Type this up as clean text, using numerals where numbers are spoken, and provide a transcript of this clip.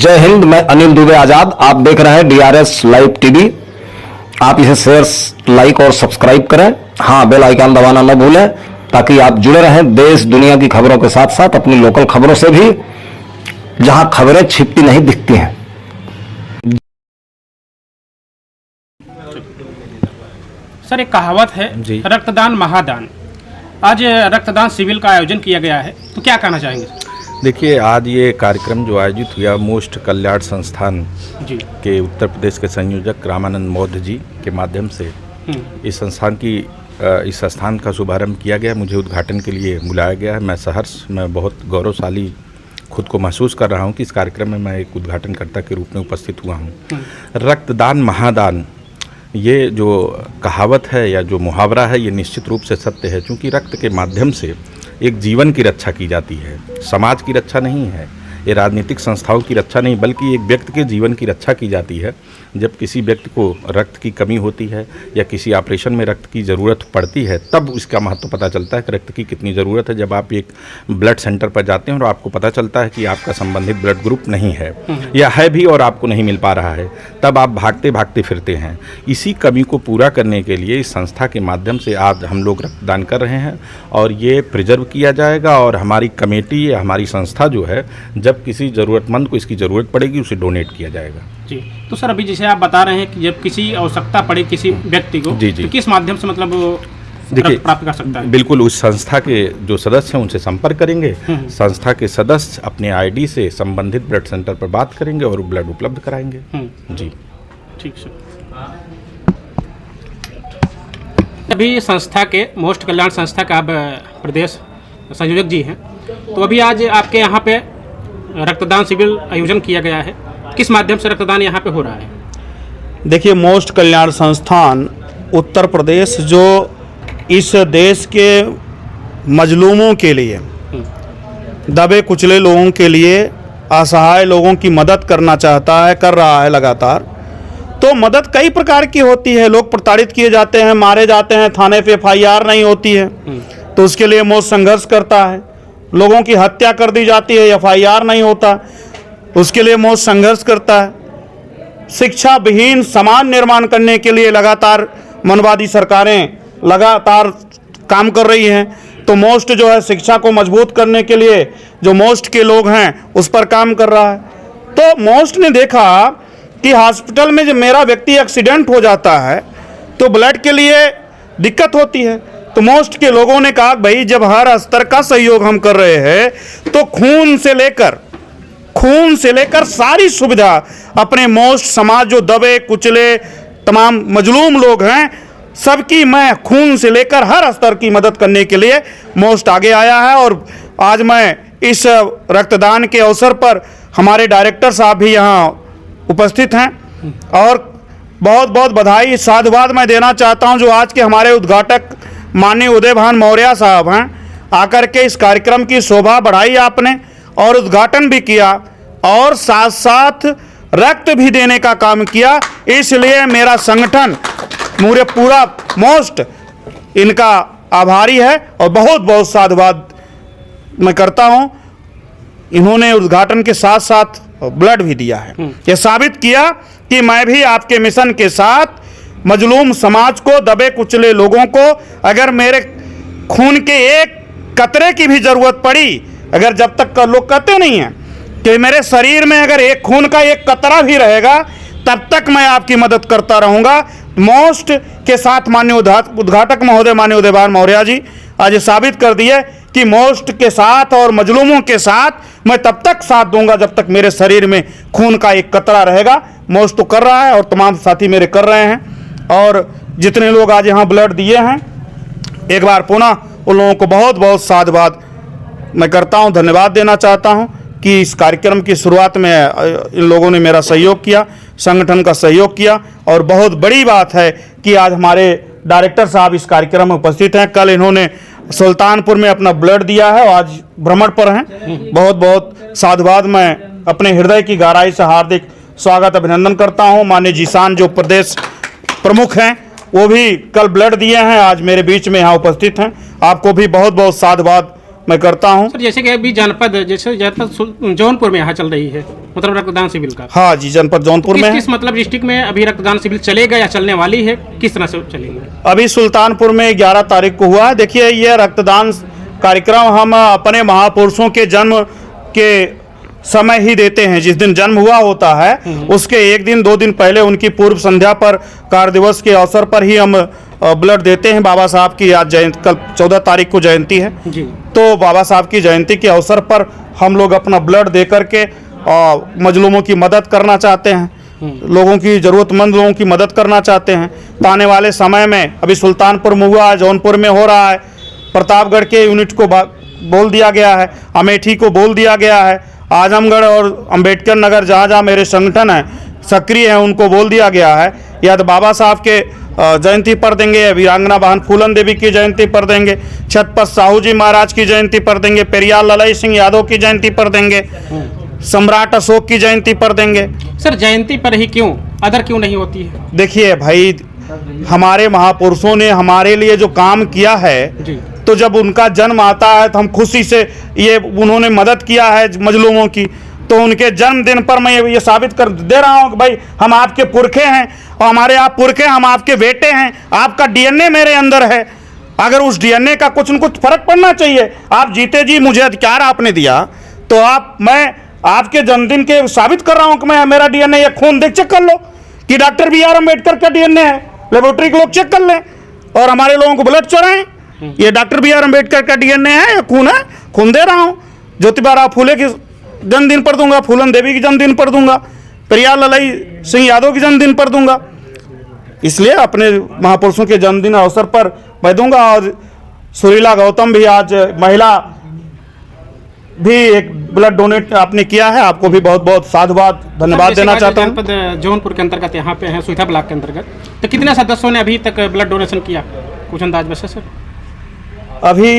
जय हिंद। मैं अनिल दुबे आजाद। आप देख रहे हैं डीआरएस लाइव टीवी। आप इसे शेयर, लाइक और सब्सक्राइब करें। हाँ, बेल आइकन दबाना न भूलें ताकि आप जुड़े रहें देश दुनिया की खबरों के साथ साथ अपनी लोकल खबरों से भी, जहां खबरें छिपती नहीं दिखती हैं। सर, एक कहावत है रक्तदान महादान। आज रक्तदान शिविर का आयोजन किया गया है, तो क्या कहना चाहेंगे? देखिए, आज ये कार्यक्रम जो आयोजित हुआ मोस्ट कल्याण संस्थान जी के उत्तर प्रदेश के संयोजक रामानंद मौर्य जी के माध्यम से इस संस्थान का शुभारंभ किया गया। मुझे उद्घाटन के लिए बुलाया गया है। मैं सहर्ष, मैं बहुत गौरवशाली खुद को महसूस कर रहा हूँ कि इस कार्यक्रम में मैं एक उद्घाटनकर्ता के रूप में उपस्थित हुआ हूँ। रक्तदान महादान, ये जो कहावत है या जो मुहावरा है, ये निश्चित रूप से सत्य है, क्योंकि रक्त के माध्यम से एक जीवन की रक्षा की जाती है। समाज की रक्षा नहीं है, ये राजनीतिक संस्थाओं की रक्षा नहीं, बल्कि एक व्यक्ति के जीवन की रक्षा की जाती है। जब किसी व्यक्ति को रक्त की कमी होती है या किसी ऑपरेशन में रक्त की ज़रूरत पड़ती है, तब इसका महत्व पता चलता है कि रक्त की कितनी ज़रूरत है। जब आप एक ब्लड सेंटर पर जाते हैं और आपको पता चलता है कि आपका संबंधित ब्लड ग्रुप नहीं है या है भी और आपको नहीं मिल पा रहा है, तब आप भागते भागते फिरते हैं। इसी कमी को पूरा करने के लिए इस संस्था के माध्यम से आज हम लोग रक्तदान कर रहे हैं और ये प्रिजर्व किया जाएगा। और हमारी कमेटी या हमारी संस्था जो है, जब किसी ज़रूरतमंद को इसकी ज़रूरत पड़ेगी उसे डोनेट किया जाएगा। जी, तो सर अभी जैसे आप बता रहे हैं कि जब किसी आवश्यकता पड़े किसी व्यक्ति को, जी, तो किस माध्यम से मतलब रक्त प्राप्त कर सकता है? बिल्कुल, उस संस्था के जो सदस्य हैं उनसे संपर्क करेंगे। संस्था के सदस्य अपने आईडी से संबंधित ब्लड सेंटर पर बात करेंगे और ब्लड उपलब्ध कराएंगे। जी, ठीक सर। अभी संस्था के मोस्ट कल्याण संस्था का आप प्रदेश संयोजक जी हैं, तो अभी आज आपके यहाँ पे रक्तदान शिविर आयोजन किया गया है। किस माध्यम से रक्तदान यहाँ पे हो रहा है? देखिए, मोस्ट कल्याण संस्थान उत्तर प्रदेश जो इस देश के मजलूमों के लिए, दबे कुचले लोगों के लिए, असहाय लोगों की मदद करना चाहता है, कर रहा है लगातार। तो मदद कई प्रकार की होती है। लोग प्रताड़ित किए जाते हैं, मारे जाते हैं, थाने पे FIR नहीं होती है, तो उसके लिए मोस्ट संघर्ष करता है। लोगों की हत्या कर दी जाती है, FIR नहीं होता, उसके लिए मोस्ट संघर्ष करता है। शिक्षा विहीन समाज निर्माण करने के लिए लगातार मनवादी सरकारें लगातार काम कर रही हैं। तो मोस्ट जो है शिक्षा को मजबूत करने के लिए जो मोस्ट के लोग हैं उस पर काम कर रहा है। तो मोस्ट ने देखा कि हॉस्पिटल में जब मेरा व्यक्ति एक्सीडेंट हो जाता है तो ब्लड के लिए दिक्कत होती है। तो मोस्ट के लोगों ने कहा, भाई जब हर स्तर का सहयोग हम कर रहे हैं तो खून से लेकर सारी सुविधा अपने मोस्ट समाज जो दबे कुचले तमाम मजलूम लोग हैं, सबकी मैं खून से लेकर हर स्तर की मदद करने के लिए मोस्ट आगे आया है। और आज मैं इस रक्तदान के अवसर पर हमारे डायरेक्टर साहब भी यहाँ उपस्थित हैं और बहुत बहुत बधाई साधुवाद मैं देना चाहता हूँ जो आज के हमारे उद्घाटक माननीय उदयभान मौर्य साहब हैं। आकर के इस कार्यक्रम की शोभा बढ़ाई आपने और उद्घाटन भी किया और साथ साथ रक्त भी देने का काम किया। इसलिए मेरा संगठन पूरा मोस्ट इनका आभारी है और बहुत बहुत साधुवाद मैं करता हूँ। इन्होंने उद्घाटन के साथ साथ ब्लड भी दिया है। यह साबित किया कि मैं भी आपके मिशन के साथ मजलूम समाज को, दबे कुचले लोगों को, अगर मेरे खून के एक कतरे की भी ज़रूरत पड़ी, अगर जब तक लोग कहते नहीं हैं कि मेरे शरीर में अगर एक खून का एक कतरा भी रहेगा तब तक मैं आपकी मदद करता रहूँगा। मोस्ट के साथ माननीय उद्घाटक महोदय माननीय उदयभान मौर्य जी आज साबित कर दिए कि मोस्ट के साथ और मजलूमों के साथ मैं तब तक साथ दूंगा जब तक मेरे शरीर में खून का एक कतरा रहेगा। मोस्ट तो कर रहा है और तमाम साथी मेरे कर रहे हैं। और जितने लोग आज यहाँ ब्लड दिए हैं, एक बार पुनः उन लोगों को बहुत बहुत साधुवाद मैं करता हूँ, धन्यवाद देना चाहता हूँ कि इस कार्यक्रम की शुरुआत में इन लोगों ने मेरा सहयोग किया, संगठन का सहयोग किया। और बहुत बड़ी बात है कि आज हमारे डायरेक्टर साहब इस कार्यक्रम में उपस्थित हैं। कल इन्होंने सुल्तानपुर में अपना ब्लड दिया है और आज भ्रमण पर हैं। बहुत बहुत साधुवाद मैं अपने हृदय की गहराई से हार्दिक स्वागत अभिनंदन करता हूँ। माननीय जीसान जो प्रदेश प्रमुख हैं वो भी कल ब्लड दिए हैं, आज मेरे बीच में यहाँ उपस्थित हैं। आपको भी बहुत बहुत साधुवाद मैं करता हूं। सर जैसे कि अभी जनपद जौनपुर में यहाँ चल रही है मतलब रक्तदान शिविर का। हाँ जी, जनपद जौनपुर में है। किस मतलब डिस्ट्रिक्ट में अभी रक्तदान शिविर चलेगा या चलने वाली है, किस तरह से चलेगी? अभी सुल्तानपुर में 11 तारीख को हुआ है। देखिए, ये रक्तदान कार्यक्रम हम अपने महापुरुषों के जन्म के समय ही देते हैं। जिस दिन जन्म हुआ होता है उसके 1 दिन 2 दिन पहले उनकी पूर्व संध्या पर कार्य दिवस के अवसर पर ही हम ब्लड देते हैं। बाबा साहब की आज जयंती, कल 14 तारीख को जयंती है जी। तो बाबा साहब की जयंती के अवसर पर हम लोग अपना ब्लड दे करके मजलूमों की मदद करना चाहते हैं, लोगों की ज़रूरतमंद लोगों की मदद करना चाहते हैं। तो आने वाले समय में अभी सुल्तानपुर में हुआ है, जौनपुर में हो रहा है, प्रतापगढ़ के यूनिट को बोल दिया गया है, अमेठी को बोल दिया गया है, आजमगढ़ और अंबेडकर नगर जहाँ जहाँ मेरे संगठन हैं सक्रिय हैं उनको बोल दिया गया है। या तो बाबा साहब के जयंती पर देंगे, या वीरांगना बहन फूलन देवी की जयंती पर देंगे, छत्रपति साहू जी महाराज की जयंती पर देंगे, पेरियार ललाई सिंह यादव की जयंती पर देंगे, सम्राट अशोक की जयंती पर देंगे। सर जयंती पर ही क्यों, अदर क्यों नहीं होती है? देखिए भाई, हमारे महापुरुषों ने हमारे लिए जो काम किया है जी। तो जब उनका जन्म आता है तो हम खुशी से, ये उन्होंने मदद किया है मजलूमों की, तो उनके जन्मदिन पर मैं ये साबित कर दे रहा हूँ कि भाई हम आपके पुरखे हैं और हमारे आप पुरखे, हम आपके बेटे हैं, आपका डीएनए मेरे अंदर है। अगर उस डीएनए का कुछ न कुछ फर्क पड़ना चाहिए। आप जीते जी मुझे अधिकार आपने दिया तो मैं आपके जन्मदिन के साबित कर रहा हूँ कि मैं, मेरा डीएनए, ये खून देख चेक कर लो कि डॉक्टर बी आर अम्बेडकर का डीएनए है, लेबोरेटरी के लोग चेक कर लें और हमारे लोगों को ब्लड चढ़ाएं। ये डॉक्टर बी आर अम्बेडकर का डीएनए है, ये खून है, खून दे रहा हूँ। ज्योतिबा राव फूले के जन्मदिन पर दूंगा, फूलन देवी के जन्मदिन पर दूंगा, पेरियार ललाई सिंह यादव के जन्मदिन पर दूंगा। इसलिए अपने महापुरुषों के जन्मदिन अवसर पर मैं दूंगा। और सुरीला गौतम भी आज महिला भी एक ब्लड डोनेट आपने किया है, आपको भी बहुत बहुत साधुवाद धन्यवाद देना चाहता हूँ। जनपद जौनपुर के अंतर्गत यहाँ पे है, सुईथा ब्लॉक के अंतर्गत, तो कितने सदस्यों ने अभी तक ब्लड डोनेशन किया, कुछ अंदाज वैसे सर? अभी